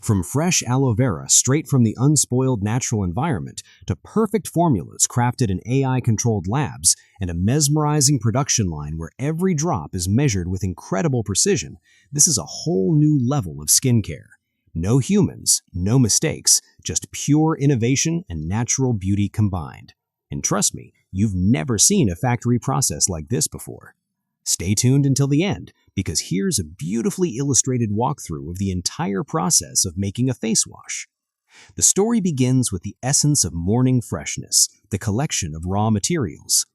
From fresh aloe vera straight from the unspoiled natural environment to perfect formulas crafted in AI-controlled labs and a mesmerizing production line where every drop is measured with incredible precision, this is a whole new level of skincare. No humans, no mistakes, just pure innovation and natural beauty combined. And trust me, you've never seen a factory process like this before. Stay tuned until the end, because here's a beautifully illustrated walkthrough of the entire process of making a face wash. The story begins with the essence of morning freshness, the collection of raw materials.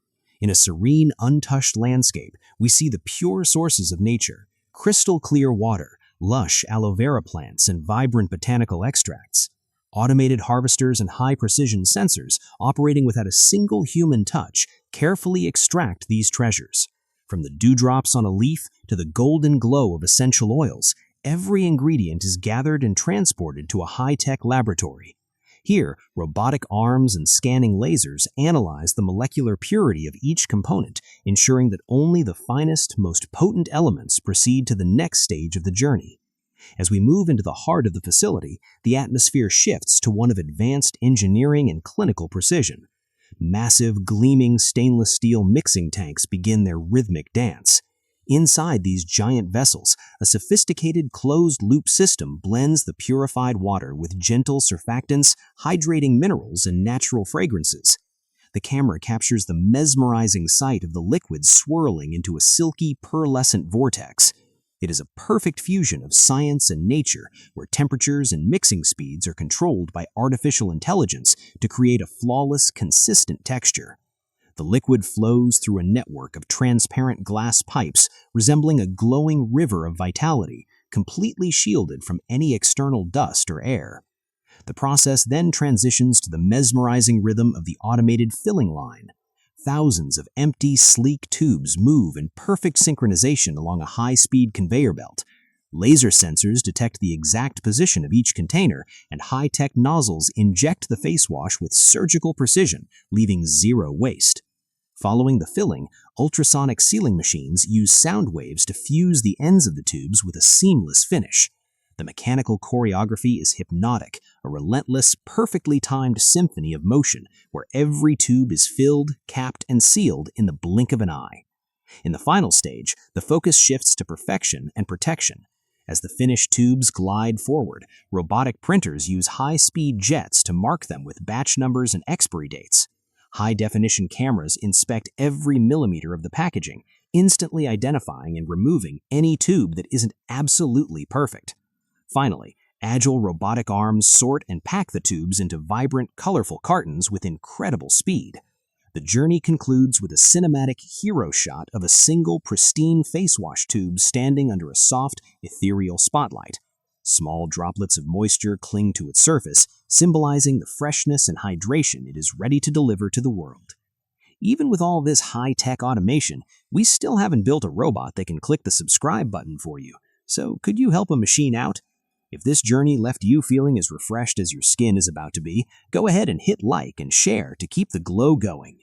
In a serene, untouched landscape, we see the pure sources of nature, crystal clear water, lush aloe vera plants, and vibrant botanical extracts. Automated harvesters and high-precision sensors, operating without a single human touch, carefully extract these treasures. From the dewdrops on a leaf to the golden glow of essential oils, every ingredient is gathered and transported to a high-tech laboratory. Here, robotic arms and scanning lasers analyze the molecular purity of each component, ensuring that only the finest, most potent elements proceed to the next stage of the journey. As we move into the heart of the facility, the atmosphere shifts to one of advanced engineering and clinical precision. Massive, gleaming stainless steel mixing tanks begin their rhythmic dance. Inside these giant vessels, a sophisticated closed-loop system blends the purified water with gentle surfactants, hydrating minerals, and natural fragrances. The camera captures the mesmerizing sight of the liquid swirling into a silky, pearlescent vortex. It is a perfect fusion of science and nature, where temperatures and mixing speeds are controlled by artificial intelligence to create a flawless, consistent texture. The liquid flows through a network of transparent glass pipes, resembling a glowing river of vitality, completely shielded from any external dust or air. The process then transitions to the mesmerizing rhythm of the automated filling line. Thousands of empty, sleek tubes move in perfect synchronization along a high-speed conveyor belt. Laser sensors detect the exact position of each container, and high-tech nozzles inject the face wash with surgical precision, leaving zero waste. Following the filling, ultrasonic sealing machines use sound waves to fuse the ends of the tubes with a seamless finish. The mechanical choreography is hypnotic, a relentless, perfectly timed symphony of motion where every tube is filled, capped, and sealed in the blink of an eye. In the final stage, the focus shifts to perfection and protection. As the finished tubes glide forward, robotic printers use high-speed jets to mark them with batch numbers and expiry dates. High-definition cameras inspect every millimeter of the packaging, instantly identifying and removing any tube that isn't absolutely perfect. Finally, agile robotic arms sort and pack the tubes into vibrant, colorful cartons with incredible speed. The journey concludes with a cinematic hero shot of a single, pristine face wash tube standing under a soft, ethereal spotlight. Small droplets of moisture cling to its surface, symbolizing the freshness and hydration it is ready to deliver to the world. Even with all this high-tech automation, we still haven't built a robot that can click the subscribe button for you. So could you help a machine out? If this journey left you feeling as refreshed as your skin is about to be, go ahead and hit like and share to keep the glow going.